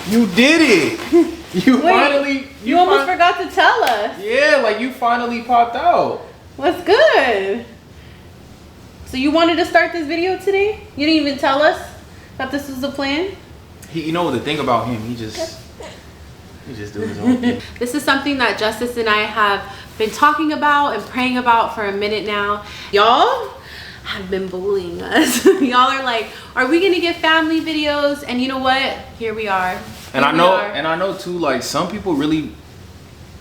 You did it. You finally. You almost forgot to tell us. Yeah, like you finally popped out. What's good? So you wanted to start this video today? You didn't even tell us that this was the plan? You know the thing about him, he just doing his own thing. This is something that Justice and I have been talking about and praying about for a minute now. Y'all have been bullying us. Y'all are like, are we gonna get family videos? And you know what? Here we are. And I know too, like some people really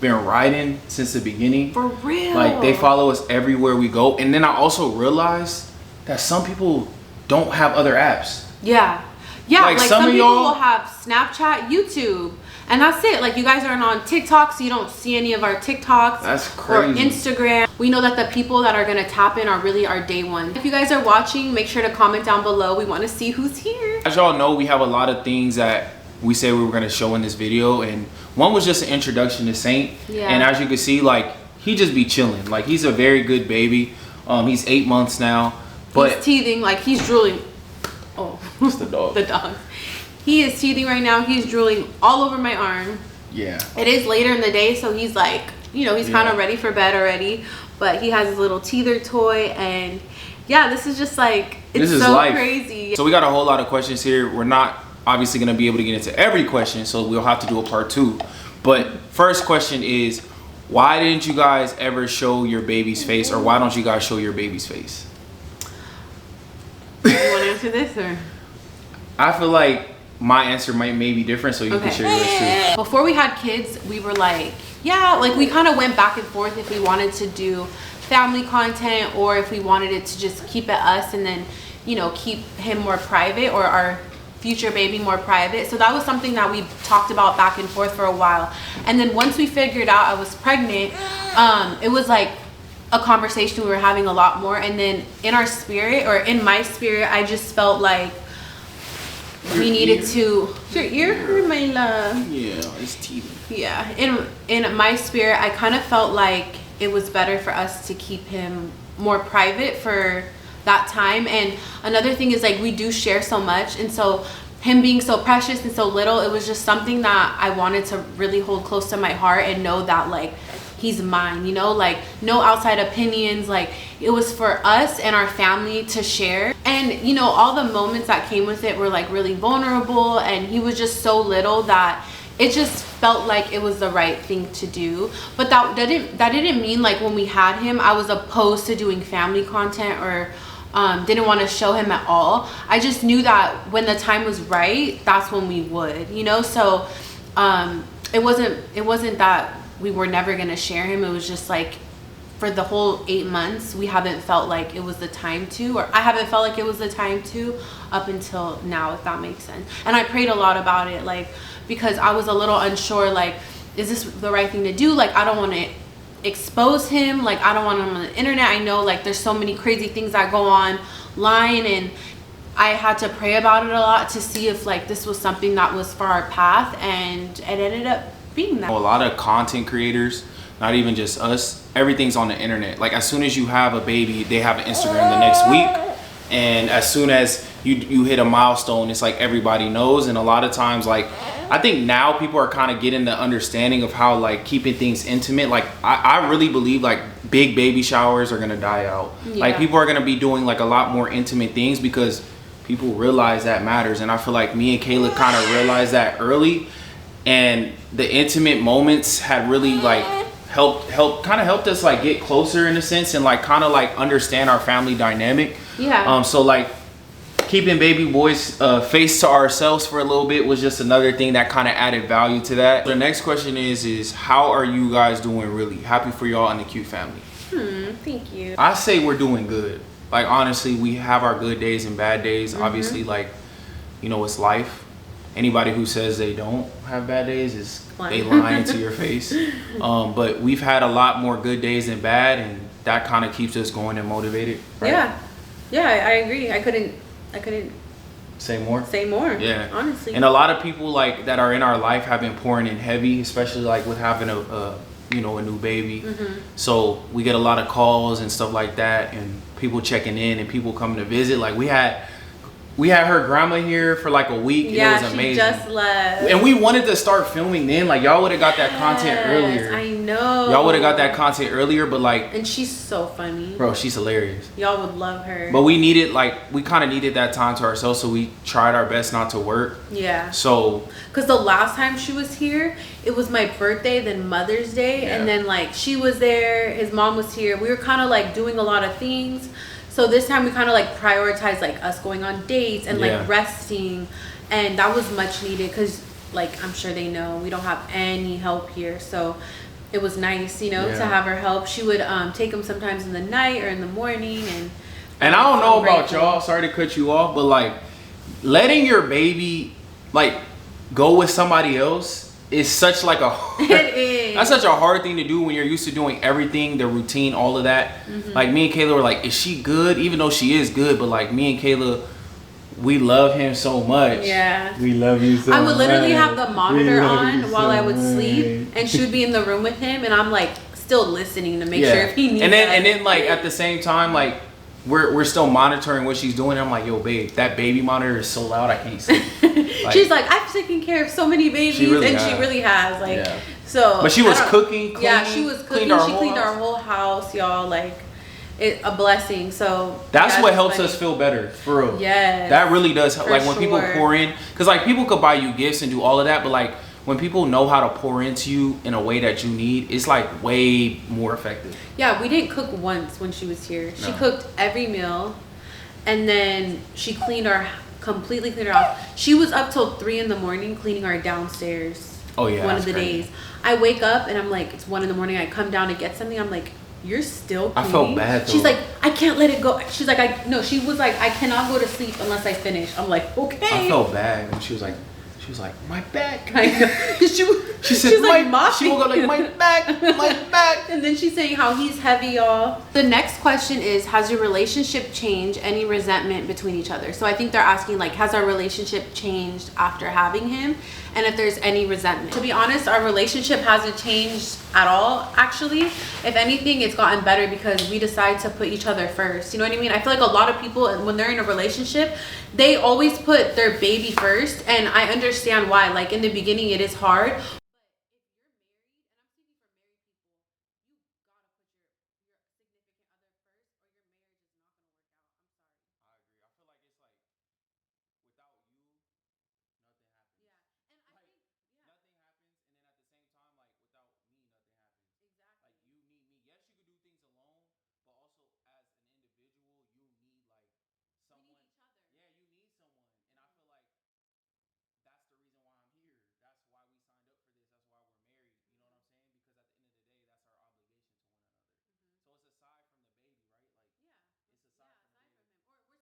been riding since the beginning. For real. Like they follow us everywhere we go. And then I also realized that some people don't have other apps. Yeah. Yeah, like some people y'all will have Snapchat, YouTube, and that's it. Like you guys aren't on TikTok, so you don't see any of our TikToks. That's crazy. Or Instagram. We know that the people that are gonna tap in are really our day one. If you guys are watching, make sure to comment down below. We want to see who's here. As y'all know, we have a lot of things that we say we were gonna show in this video, and one was just an introduction to Saint. Yeah. And as you can see, like he just be chilling. Like he's a very good baby. He's 8 months now, but he's teething, like he's drooling. Oh, it's the dog. The dog. He is teething right now. He's drooling all over my arm. Yeah. It is later in the day, so he's like, you know, he's kind of ready for bed already. But he has his little teether toy, and yeah, this is just like, it's so life. crazy. So we got a whole lot of questions here. We're not obviously gonna be able to get into every question, so we'll have to do a part 2. But first question is, why didn't you guys ever show your baby's face, or why don't you guys show your baby's face? You want to answer this, or? I feel like my answer may be different, so you can share yours too. Before we had kids, we were like, yeah, like we kind of went back and forth if we wanted to do family content or if we wanted it to just keep it us and then, you know, keep him more private, or our future baby more private. So that was something that we talked about back and forth for a while. And then once we figured out I was pregnant, it was like a conversation we were having a lot more. And then in our spirit, or in my spirit, I just felt like we needed to. Your ear hurt, my love. Yeah, it's teething. Yeah, in my spirit, I kind of felt like it was better for us to keep him more private for that time. And another thing is, like, we do share so much, and so him being so precious and so little, it was just something that I wanted to really hold close to my heart and know that, like, he's mine, you know, like no outside opinions. Like it was for us and our family to share. And you know, all the moments that came with it were like really vulnerable, and he was just so little that it just felt like it was the right thing to do. But that didn't mean like when we had him I was opposed to doing family content or didn't want to show him at all. I just knew that when the time was right, that's when we would, you know. So it wasn't that we were never gonna share him. It was just like for the whole 8 months we haven't felt like it was the time to, or I haven't felt like it was the time to up until now, if that makes sense. And I prayed a lot about it, like, because I was a little unsure, like, is this the right thing to do? Like, I don't want to expose him, like I don't want him on the internet. I know like there's so many crazy things that go online, and I had to pray about it a lot to see if like this was something that was for our path, and it ended up being that. A lot of content creators, not even just us, everything's on the internet. Like as soon as you have a baby, they have an Instagram the next week, and as soon as you hit a milestone, it's like everybody knows. And a lot of times, like I think now people are kind of getting the understanding of how like keeping things intimate. Like I really believe like big baby showers are gonna die out. Yeah. Like people are gonna be doing like a lot more intimate things because people realize that matters. And I feel like me and Kayla kind of realized that early, and the intimate moments had really like helped us like get closer in a sense, and like kind of like understand our family dynamic. Yeah. So like keeping baby boy's face to ourselves for a little bit was just another thing that kind of added value to that. The next question is how are you guys doing? Really happy for y'all and the Cute family. Thank you. I say we're doing good. Like honestly, we have our good days and bad days. Obviously, like, you know, it's life. Anybody who says they don't have bad days is they lying to your face. But we've had a lot more good days than bad, and that kind of keeps us going and motivated. Right? Yeah, I agree. I couldn't say more. Yeah, honestly. And a lot of people like that are in our life have been pouring in heavy, especially like with having a new baby. So we get a lot of calls and stuff like that, and people checking in and people coming to visit. Like we had we had her grandma here for like a week. And Yeah, it was amazing. she just left. And we wanted to start filming then. Like, y'all would have got that content earlier. I know. Y'all would have got that content earlier, but like, And she's so funny. bro, she's hilarious. Y'all would love her. But we needed, like, we kind of needed that time to ourselves, so we tried our best not to work. Yeah. So, Because the last time she was here, it was my birthday, then Mother's Day, Yeah. and then like she was there, his mom was here. We were kind of like doing a lot of things. So this time we kind of like prioritized like us going on dates and Yeah. like resting, and that was much needed because like I'm sure they know we don't have any help here. So it was nice, you know, Yeah. to have her help. She would take him sometimes in the night or in the morning, and I don't know I'm about grateful. y'all, sorry to cut you off, but like, letting your baby, like, go with somebody else is such like a It is. that's such a hard thing to do when you're used to doing everything, the routine, all of that. Like, me and Kayla were like, is she good? Even though she is good, but like, me and Kayla, we love him so much. Yeah. We love you so much. I would literally have the monitor We love on you while so I would much. sleep, and she would be in the room with him, and I'm like still listening to make Yeah. sure if he needs. and that. then like at the same time, like, we're still monitoring what she's doing. I'm like, yo, babe, that baby monitor is so loud I can't sleep. she's like, I've taken care of so many babies, She really and has. she really has. Like, Yeah. so. But she was I don't- cooking, Yeah, cleaning, she was cooking. cleaned our She whole cleaned house. our whole house, y'all. Like, a blessing. So That's yeah, what it's helps funny. us feel better, for real. Yes. That really does help. For Like, when people sure. pour in, because like, people could buy you gifts and do all of that, but like, when people know how to pour into you in a way that you need, it's like way more effective. Yeah, we didn't cook once when she was here. She No. cooked every meal, and then she completely cleaned our house. She was up till 3 a.m. cleaning our downstairs. Oh, yeah, one that's of the crazy. days. I wake up and I'm like, it's 1 a.m. I come down to get something. I'm like, you're still I cleaning? felt bad, She's though. like, I can't let it go. She's like, she was like, I cannot go to sleep unless I finish. I'm like, okay. I felt bad when she was like, my back. I know. 'Cause She said, she's like, she mopping. woke up like, my back, my back. And then she's saying how he's heavy, y'all. The next question is, has your relationship changed? Any resentment between each other? So I think they're asking, like, has our relationship changed after having him? And if there's any resentment. To be honest, our relationship hasn't changed at all, actually. If anything, it's gotten better because we decide to put each other first. You know what I mean? I feel like a lot of people, when they're in a relationship, they always put their baby first. And I understand why. Like, in the beginning, it is hard.